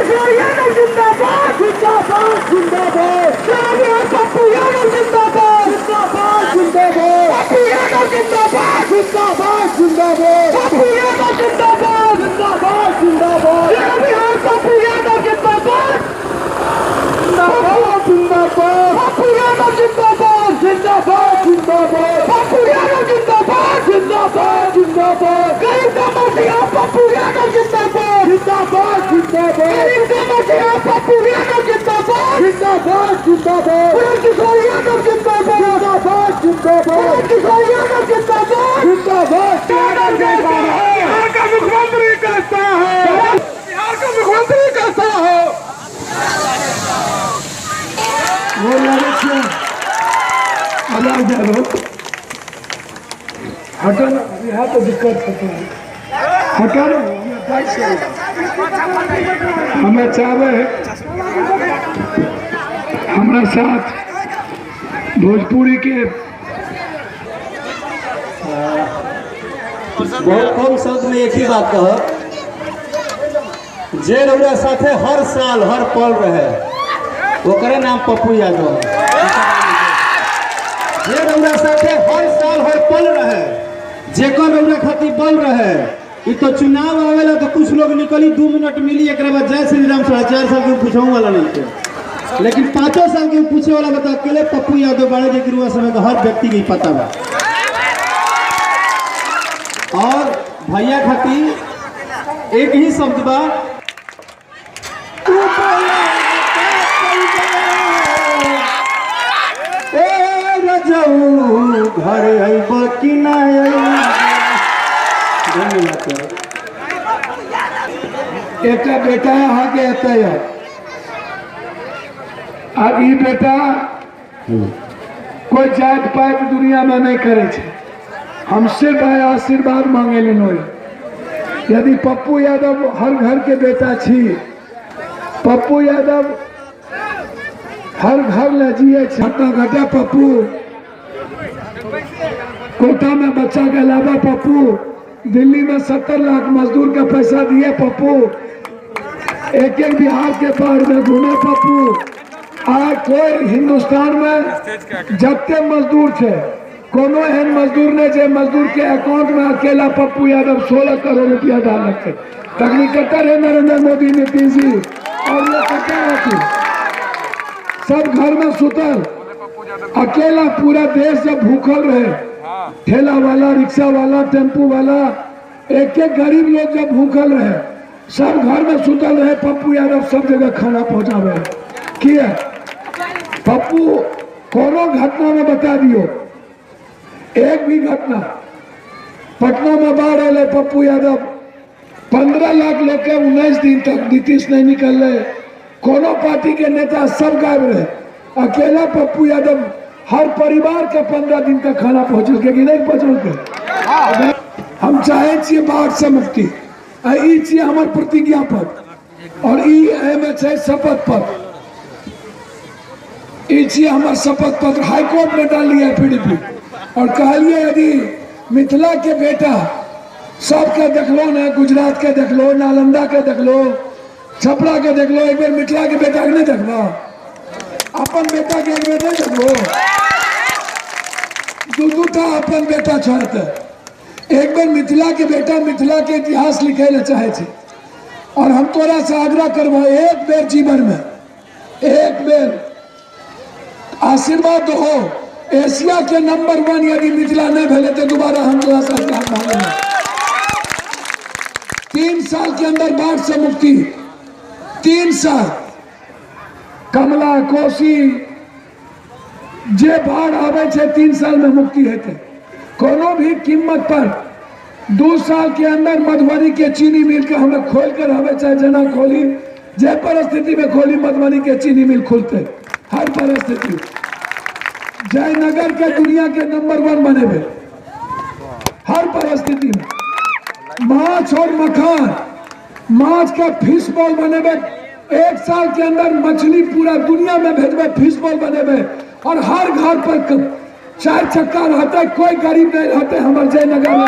किशोर यादव जिंदाबाद जिंदाबाद जिंदाबाद पप्पू यादव जिंदाबाद जिंदाबाद जिंदाबाद पप्पू यादव जिंदाबाद जिंदाबाद जिंदाबाद पप्पू यादव जिंदाबाद जिंदाबाद जिंदाबाद बिहार पप्पू यादव जिंदाबाद जिंदाबाद जिंदाबाद पप्पू यादव जिंदाबाद जिंदाबाद जिंदाबाद पप्पू यादव जिंदाबाद जिंदाबाद जिंदाबाद गरीब का माफिया पप्पू यादव जिंदाबाद जिंदाबाद जिंदाबाद गरीब का माफिया पप्पू यादव जिंदाबाद जिंदाबाद जिंदाबाद किशोर यादव जिंदाबाद जिंदाबाद जिंदाबाद किशोर यादव जिंदाबाद जिंदाबाद बिहार का मुख्यमंत्री कहता है बिहार का मुख्यमंत्री कहता है वो लड़के आवाज आ रहा हटो ना यहाँ तो दिक्कत होता है हटो ना हमें चाहे हमारे साथ भोजपुरी के बहुत कम शब्द में एक ही बात कह जे रउरा साथे हर साल हर पल रहे ओकरे नाम पप्पू यादव है। जे रउरा साथे हर साल हर पल रहे जेकर रउरा खातिर बल रहे इ तो चुनाव आवेला तो कुछ लोग निकली 2 मिनट मिली एक बाद जय श्री राम 4.5 साल के पूछूं वाला नहीं थे लेकिन 5 साल के पूछे वाला बता अकेले पप्पू यादव बाड़े जे गिरुआ समय का हर व्यक्ति के पता बा। और भैया खातिर एक ही शब्द बा घर कि एक बेटा यहाँ के अब ये बेटा कोई जात पात दुनिया में नहीं करे छे हमसे भाई आशीर्वाद मांगे लो यदि पप्पू यादव हर घर के बेटा छी पप्पू यादव हर घर ले जिए घटा घटा पप्पू कोटा में बच्चा के अलावा पप्पू दिल्ली में 70 लाख मजदूर का पैसा दिए पप्पू एक बिहार के पार में घूमे पप्पू आज कोई हिंदुस्तान में जबते मजदूर थे कोनो एहन मजदूर ने जे मजदूर के अकाउंट में अकेला पप्पू यादव 16 करोड़ रुपया डालक थे तकनीकतर है नरेंद्र मोदी नीतीश जी और ये सब घर में सुतल अकेला पूरा देश जब भूखल रहे ठेला वाला रिक्शा वाला टेम्पू वाला एक गरीब लोग जब भूखल रहे सब घर में सुतल रहे पप्पू यादव सब जगह खाना पहुंचावे किया पप्पू कोनो घटना में बता दियो एक भी घटना पटना में बाढ़ आए पप्पू यादव 15 लाख लोग के 19 दिन तक नीतीश नहीं निकल रहे कोनो पार्टी के नेता सब गायब रहे अकेला पप्पू यादव हर परिवार के 15 दिन तक खाना पहुंचल के नहीं पहुंचल के हम चाहे छे बाढ़ से मुक्ति छे हमार प्रतिज्ञा पत्र और शपथ पत्र छे हमार शपथ पत्र हाईकोर्ट में डाल लिया पीडीपी और कहलिए यदि मिथिला के बेटा सबके देखलो ना गुजरात के देखलो नालंदा के देखलो छपरा के देखलो एक बार मिथिला के बेटा के नहीं देखलो अपन बेटा के एक बार नहीं देखलो दूटा अपन बेटा छोड़ते एक बार मिथिला के बेटा मिथिला के इतिहास लिखे ला चाहे थे और हम तोरा से आग्रह करबो एक बेर जीवन में एक बेर आशीर्वाद हो एशिया के नंबर 1 यदि मिथिला नहीं भेले तो दोबारा हम तोरा से आशीर्वाद मांगेंगे 3 साल के अंदर बाढ़ से मुक्ति 3 साल कमला कोसी जे बाढ़ आवे 3 साल में मुक्ति हेते कोनो भी कीमत पर 2 साल के अंदर मधुबनी के चीनी मिल के हमें खोल कर हमें चाहे जना खोली जे परिस्थिति में खोली मधुबनी के चीनी मिल खुलते हर परिस्थिति जयनगर के दुनिया के नंबर 1 बने हुए हर परिस्थिति में माछ और मखान माछ का फिश बॉल बने हुए 1 साल के अंदर मछली पूरा दुनिया में भेजवे फिश बॉल बने हुए और हर घर पर 4 चक्का रहते कोई गरीब नहीं रहते हमारे जयनगर में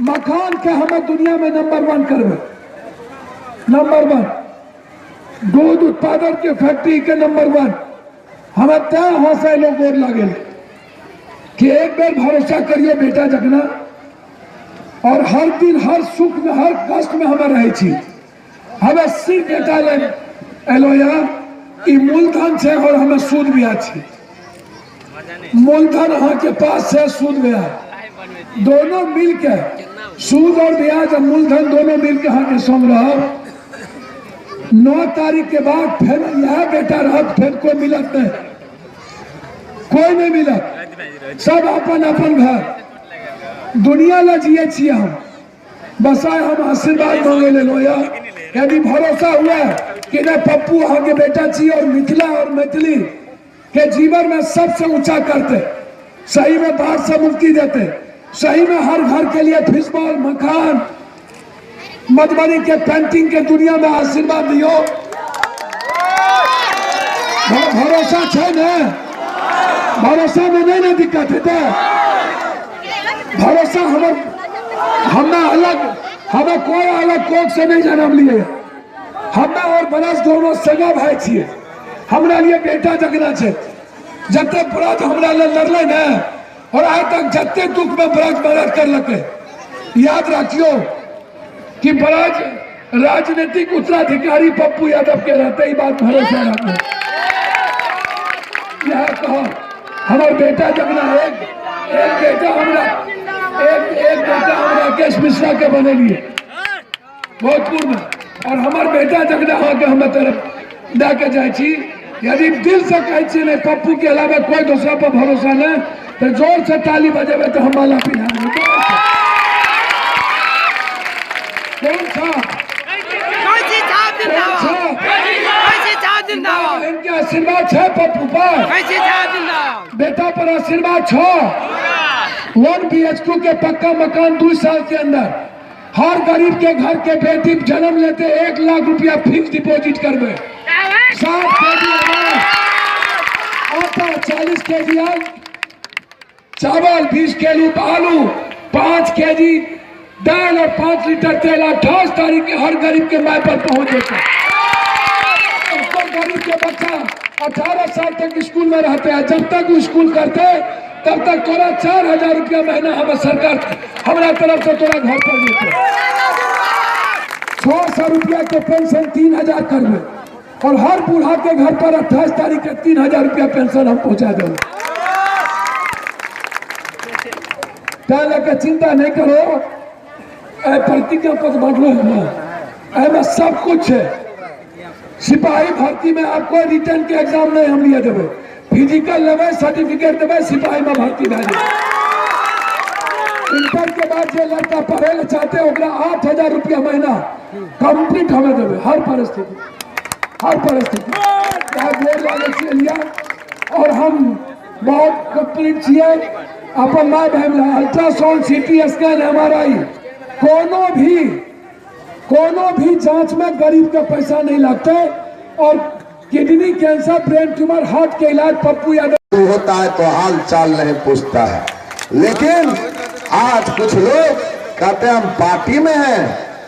मखान के हमें दुनिया में नंबर 1 करवे नंबर 1 दूध उत्पादन के फैक्ट्री के नंबर 1 हमें तय हौसला लोग गोर लगे कि एक बार भरोसा करिए बेटा जगना और हर दिन हर सुख में हर कष्ट में हमें रहे छी हमें सिर्फ बेटा ले एलोया ई मूलधन से और हमें सूद ब्याज छी मूलधन अहाँ के पास से सूद ब्याज दोनों मिल के सूद और ब्याज और मूलधन दोनों मिल के अहाँ के संग रह 9 तारीख के बाद फिर यह बेटा रह फिर कोई मिलत नहीं कोई नहीं मिलत सब अपन अपन घर दुनिया ला जिये छिए हम बस आए हम आशीर्वाद मांगे ले लो यार यदि भरोसा हुआ कि नहीं पप्पू अहाँ के बेटा चाहिए और मिथिला और मैथिली के जीवन में सबसे ऊंचा करते सही में बाढ़ से मुक्ति देते सही में हर घर के लिए फिसबॉल मकान मधुबनी के पेंटिंग के दुनिया में आशीर्वाद दियो भरोसा है ना भरोसा में नहीं ना दिक्कत है भरोसा हमें अलग हमें कोई अलग कोख से नहीं जन्म लिए हमें और बरस दोनों सगा भाई छिए हमरा लिए बेटा जगना है जते ब्रज हमरा लिए लड़ले ना और आज तक जते दुख में ब्रज मदद कर लगे याद रखियो कि ब्रज राजनीतिक उत्तराधिकारी पप्पू यादव के रहते ही बात भरोसा रखो यह कहो हमारा बेटा जगना एक बेटा हमरा एक बेटा हम राकेश मिश्रा के बने लिए भोजपुर में और हमार बेटा जगना के हम तरफ दे के जाए छी यदि दिल से कहे नहीं पप्पू के अलावा कोई दूसरा पर भरोसा नहीं तो जोर से ताली बजेबे तो हम माला पिन्हा इनके आशीर्वाद है पप्पू पर बेटा पर आशीर्वाद छो 1 BHK के पक्का मकान 2 साल के अंदर हर गरीब के घर के बेटी जन्म लेते 1 लाख रुपया फिक्स डिपॉजिट करबे 7 केजी आटा 40 केजी चावल 20 किलो आलू 5 केजी दाल और 5 लीटर तेल 28 तारीख के हर गरीब के माए पर पहुंच जाता गरीब के बच्चा 18 साल तक स्कूल में रहते हैं जब तक वो स्कूल करते तब तक तोरा 4000 रुपया महीना हमें सरकार हमारा तरफ से तोरा घर पर देते 600 रुपया के पेंशन 3000 करवे और हर बूढ़ा के घर पर 28 तारीख के 3000 रुपया पेंशन हम पहुंचा देंगे लेकर चिंता नहीं करो प्रतिज्ञा पत्र बांट लो हमें सब कुछ है सिपाही भर्ती में आपको रिटर्न के एग्जाम नहीं हम लिए देवे फिजिकल लेवे सर्टिफिकेट देवे सिपाही में भर्ती भेजे इंटर के बाद जो लड़का पढ़े ले चाहते 8000 रुपया महीना कंप्लीट हमें देवे हर परिस्थिति चाहे बोर्ड वाले से लिया और हम बहुत कंप्लीट छिए अपन माँ बहन अल्ट्रासाउंड CT स्कैन MRI कोनो भी जांच में गरीब का पैसा नहीं लगता और kidney cancer brain tumour heart के इलाज पप्पू यादव होता है तो हाल चाल नहीं पूछता है लेकिन आज कुछ लोग कहते हैं हम पार्टी में हैं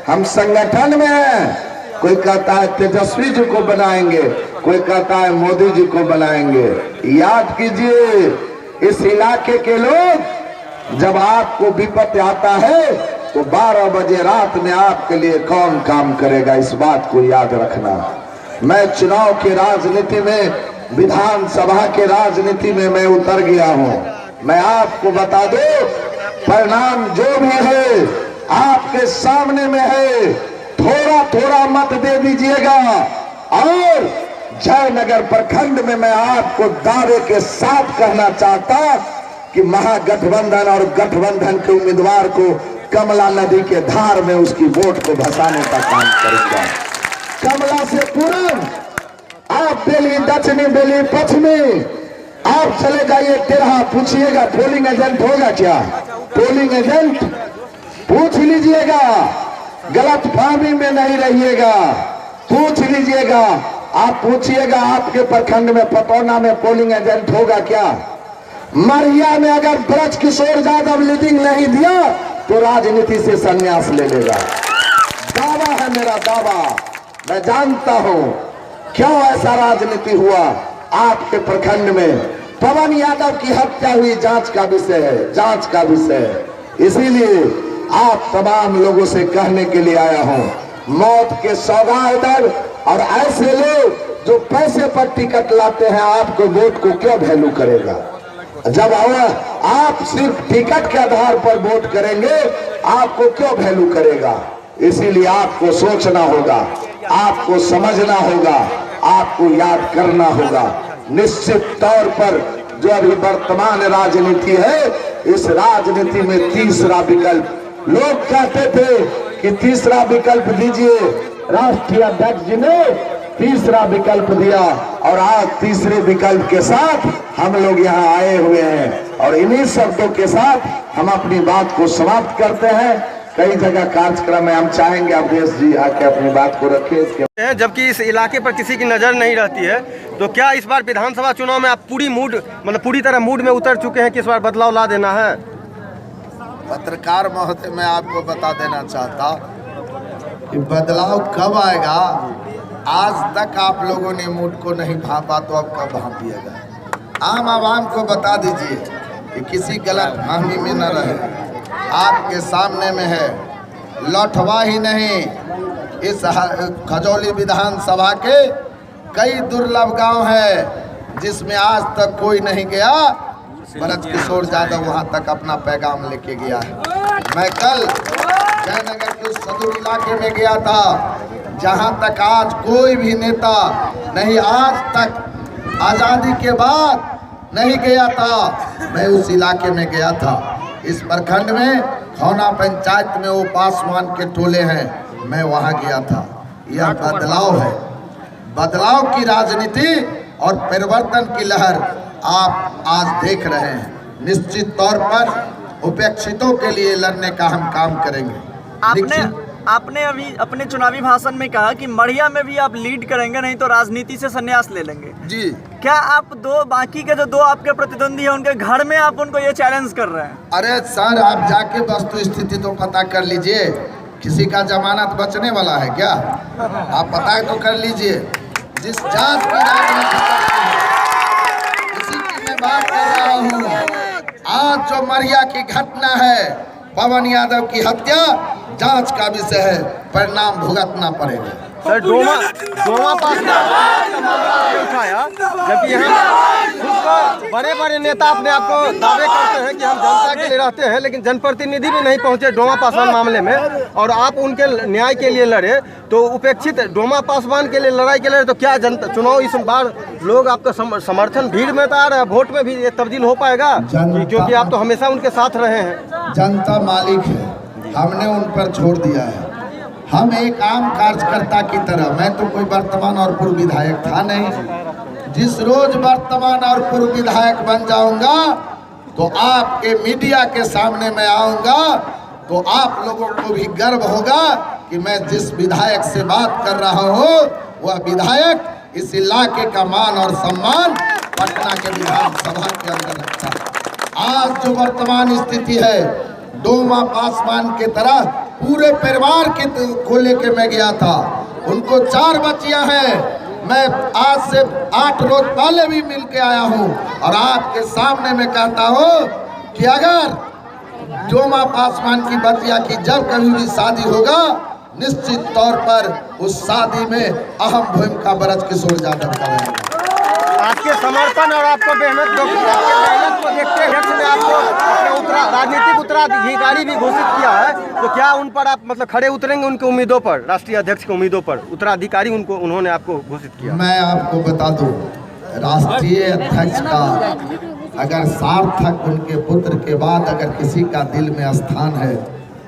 हम संगठन में हैं कोई कहता है तेजस्वी जी को बनाएंगे कोई कहता है मोदी जी को बनाएंगे याद कीजिए इस इलाके के लोग जब आपको विपत्ति आता है तो 12 बजे रात में आपके लिए कौन काम करेगा इस बात को याद रखना मैं चुनाव की राजनीति में विधानसभा के राजनीति में मैं उतर गया हूं मैं आपको बता दूं परिणाम जो भी है आपके सामने में है थोड़ा थोड़ा मत दे दीजिएगा और जयनगर प्रखंड में मैं आपको दावे के साथ कहना चाहता कि महागठबंधन और गठबंधन के उम्मीदवार को कमला नदी के धार में उसकी वोट को भसाने का काम करूंगा कमला से पूरब आप बेली दक्षिणी बेली पश्चिमी आप चले जाइए तेरहा पूछिएगा पोलिंग एजेंट होगा क्या पोलिंग एजेंट पूछ लीजिएगा गलत फहमी में नहीं रहिएगा पूछ लीजिएगा आप पूछिएगा आपके प्रखंड में पटौना में पोलिंग एजेंट होगा क्या मरिया में अगर ब्रज किशोर यादव लीडिंग नहीं दिया तो राजनीति से संन्यास ले लेगा दावा है मेरा दावा मैं जानता हूं क्यों ऐसा राजनीति हुआ आपके प्रखंड में। पवन यादव की हत्या हुई, जांच का विषय है, जांच का विषय है। इसीलिए आप तमाम लोगों से कहने के लिए आया हूं, मौत के सौगातर और ऐसे लोग जो पैसे पर टिकट लाते हैं, आपको वोट को क्यों वैल्यू करेगा? जब आप सिर्फ टिकट के आधार पर वोट करेंगे, आपको क्यों वैल्यू करेगा? इसीलिए आपको सोचना होगा, आपको समझना होगा, आपको याद करना होगा। निश्चित तौर पर जो अभी वर्तमान राजनीति है, इस राजनीति में तीसरा विकल्प, लोग कहते थे कि तीसरा विकल्प दीजिए, राष्ट्रीय अध्यक्ष जी ने तीसरा विकल्प दिया और आज तीसरे विकल्प के साथ हम लोग यहाँ आए हुए हैं। और इन्हीं शब्दों के साथ हम अपनी बात को समाप्त करते हैं। कई जगह कार्यक्रम में हम चाहेंगे अवधेश जी आके अपनी बात को रखें। जबकि इस इलाके पर किसी की नज़र नहीं रहती है, तो क्या इस बार विधानसभा चुनाव में आप पूरी तरह मूड में उतर चुके हैं कि इस बार बदलाव ला देना है? पत्रकार महोदय, मैं आपको बता देना चाहता कि बदलाव कब आएगा। आज तक आप लोगों ने मूड को नहीं भांपा, तो अब कब भांपिएगा? आम आवाम को बता दीजिए कि किसी गलत फहमी में न रहे। आपके सामने में है, लौटवा ही नहीं, इस खजौली विधानसभा के कई दुर्लभ गांव है जिसमें आज तक कोई नहीं गया। ब्रजकिशोर यादव वहां तक अपना पैगाम लेके गया है। मैं कल जयनगर के सदर इलाके में गया था, जहां तक आज कोई भी नेता नहीं, आज तक आज़ादी के बाद नहीं गया था। मैं उस इलाके में गया था। इस प्रखंड में खौना पंचायत में वो पासवान के टोले हैं, मैं वहां गया था। यह बदलाव है, बदलाव की राजनीति और परिवर्तन की लहर आप आज देख रहे हैं। निश्चित तौर पर उपेक्षितों के लिए लड़ने का हम काम करेंगे। आपने अभी अपने चुनावी भाषण में कहा कि मढ़िया में भी आप लीड करेंगे, नहीं तो राजनीति से संन्यास ले लेंगे। जी, क्या आप बाकी के जो दो आपके प्रतिद्वंदी हैं, उनके घर में आप उनको ये चैलेंज कर रहे हैं? अरे सर, आप जाके वस्तु स्थिति तो पता कर लीजिए। किसी का जमानत बचने वाला है क्या? आप पता तो कर लीजिए। जिस जात की राजनीति किसी की मैं बात कर रहा हूँ। आज जो मढ़िया की घटना है, पवन यादव की हत्या, जांच का विषय है, परिणाम भुगतना पड़ेगा। सर, डोमा पास उठाया, जबकि यहाँ बड़े बड़े नेता अपने आप को दावे करते हैं कि हम जनता के लिए रहते हैं, लेकिन जनप्रतिनिधि भी नहीं पहुंचे डोमा पासवान मामले में, और आप उनके न्याय के लिए लड़े। तो उपेक्षित डोमा पासवान के लिए लड़ाई के लिए, तो क्या जनता चुनाव इस बार लोग आपका समर्थन भीड़ में तो आ रहा है, वोट में भी ये तब्दील हो पाएगा? क्योंकि आप तो हमेशा उनके साथ रहे हैं। जनता मालिक है, हमने उन पर छोड़ दिया है। हम एक आम कार्यकर्ता की तरह, मैं तो कोई वर्तमान और पूर्व विधायक था नहीं। जिस रोज वर्तमान और पूर्व विधायक बन जाऊंगा, तो आपके मीडिया के सामने मैं आऊंगा, तो आप लोगों को भी गर्व होगा कि मैं जिस विधायक से बात कर रहा हूँ, वह विधायक इस इलाके का मान और सम्मान पटना के विधानसभा के अंदर रखता है। आज जो वर्तमान स्थिति है, डोमा पासवान के तरह पूरे परिवार को लेके मैं गया था। उनको 4 बच्चियां हैं। मैं आज से 8 रोज पहले भी मिल के आया हूं, और आपके सामने मैं कहता हूं कि अगर डोमा पासवान की बच्चिया की जब कभी भी शादी होगा, निश्चित तौर पर उस शादी में अहम भूमिका ब्रजकिशोर यादव करेंगे। आपके समर्पण और आपको मेहनत को देखते हुए आपको राजनीतिक उत्तराधिकारी भी घोषित किया है, तो क्या उन पर आप खड़े उतरेंगे उनके उम्मीदों पर, राष्ट्रीय अध्यक्ष की उम्मीदों पर? उत्तराधिकारी उन्होंने आपको घोषित किया। मैं आपको बता दूं, राष्ट्रीय अध्यक्ष का अगर सार्थक उनके पुत्र के बाद अगर किसी का दिल में स्थान है,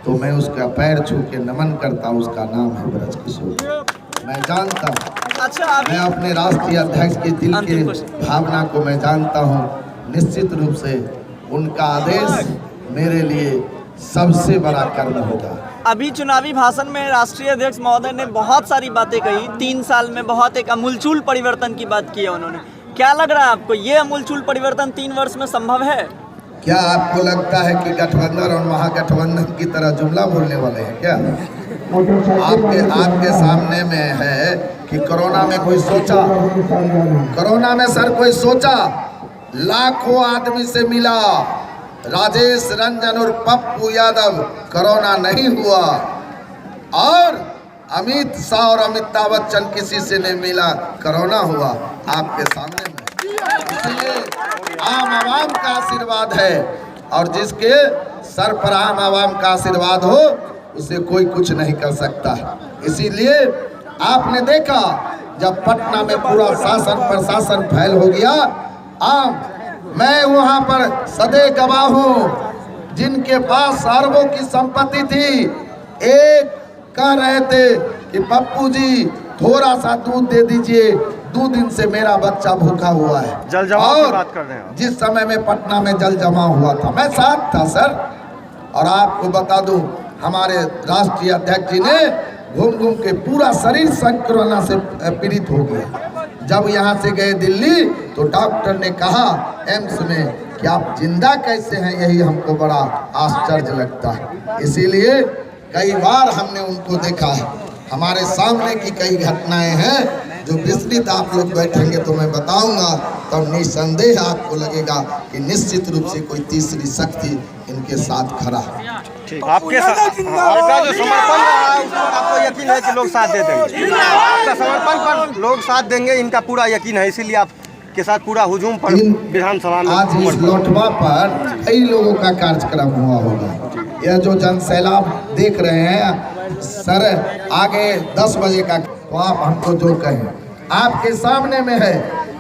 तो मैं उसका पैर छू के नमन करता हूँ। उसका नाम है ब्रजकिशोर। मैं जानता हूँ, अच्छा, मैं अपने राष्ट्रीय अध्यक्ष के दिल की भावना को मैं जानता हूँ। निश्चित रूप से उनका आदेश मेरे लिए सबसे बड़ा कर्म होगा। अभी चुनावी भाषण में राष्ट्रीय अध्यक्ष महोदय ने बहुत सारी बातें कही। 3 साल में बहुत एक अमूलचूल परिवर्तन की बात की है उन्होंने। क्या लग रहा है आपको, ये अमूलचूल परिवर्तन 3 वर्ष में संभव है? क्या आपको लगता है कि गठबंधन और महागठबंधन की तरह जुमला बोलने वाले हैं क्या? आपके सामने में है कि कोरोना में कोई सोचा, कोरोना में सर कोई सोचा, लाखों आदमी से मिला, राजेश रंजन और पप्पू यादव, कोरोना नहीं हुआ। और अमित शाह और अमिताभ बच्चन किसी से नहीं मिला, कोरोना हुआ आपके सामने में। इसलिए आम आवाम का आशीर्वाद है, और जिसके सर पर आम आवाम का आशीर्वाद हो उसे कोई कुछ नहीं कर सकता। इसीलिए आपने देखा जब पटना में पूरा शासन प्रशासन फैल हो गया, मैं वहां पर सदैव गवाह हूं, जिनके पास अरबों की संपत्ति थी, एक कह रहे थे कि पप्पू जी थोड़ा सा दूध दे दीजिए, 2 दिन से मेरा बच्चा भूखा हुआ है। जल जमाव की बात कर रहे हैं। जिस समय में पटना में जल जमाव हुआ था, मैं साथ था सर। और आपको बता दूं, हमारे राष्ट्रीय अध्यक्ष जी ने घूम घूम के पूरा शरीर कोरोना से पीड़ित हो गया। जब यहाँ से गए दिल्ली तो डॉक्टर ने कहा एम्स में कि आप जिंदा कैसे हैं, यही हमको बड़ा आश्चर्य लगता है। इसीलिए कई बार हमने उनको देखा है, हमारे सामने की कई घटनाएं हैं जो विस्तृत आप लोग बैठेंगे तो मैं बताऊंगा, तब निसंदेह आपको लगेगा कि निश्चित रूप से कोई तीसरी शक्ति इनके साथ खड़ा है। आपके आपका जो समर्पण रहा है उस पर आपको यकीन है कि लोग साथ दे देंगे। आपका समर्पण पर लोग साथ देंगे, इनका पूरा यकीन है, इसीलिए आपके साथ पूरा हुजूम पर विधानसभा में आज इस लोटवा पर कई लोगों का कार्यक्रम हुआ होगा। यह जो जन सैलाब देख रहे हैं सर, आगे 10 बजे का, तो आप हमको जो कहें आपके सामने में है,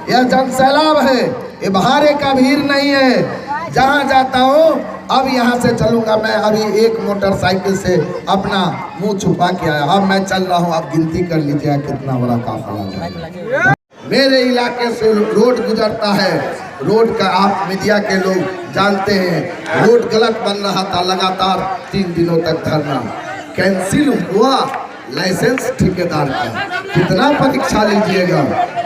यह जन सैलाब है, ये बहारे का भीड़ नहीं है। जहाँ जाता हूँ, अब यहाँ से चलूंगा मैं, अभी एक मोटरसाइकिल से अपना मुंह छुपा के आया, अब मैं चल रहा हूँ, आप गिनती कर लीजिए कितना बड़ा काफिला है। मेरे इलाके से रोड गुजरता है, रोड का आप मीडिया के लोग जानते हैं, रोड गलत बन रहा था, लगातार 3 दिनों तक धरना कैंसिल हुआ, लाइसेंस ठेकेदार का, कितना परीक्षा लीजिएगा।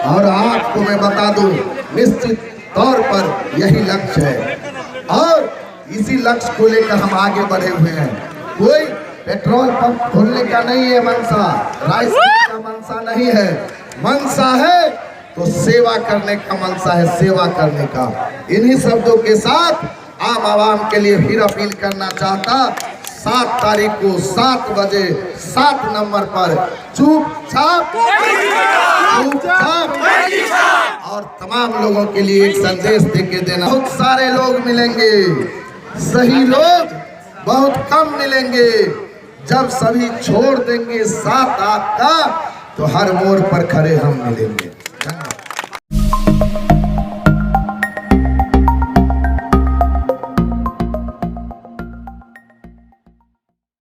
और आपको मैं बता दूं, निश्चित तौर पर यही लक्ष्य है, और इसी लक्ष्य को लेकर हम आगे बढ़े हुए हैं। कोई पेट्रोल पंप खोलने का नहीं है मनसा, राइस का मनसा नहीं है, मनसा है तो सेवा करने का मनसा है, सेवा करने का। इन्हीं शब्दों के साथ आम आवाम के लिए फिर अपील करना चाहता, 7 तारीख को 7 बजे 7 नंबर पर चुपचाप और तमाम लोगों के लिए एक संदेश देके देना। बहुत सारे लोग मिलेंगे, सही लोग बहुत कम मिलेंगे। जब सभी छोड़ देंगे साथ आपका, तो हर मोड़ पर खड़े हम मिलेंगे।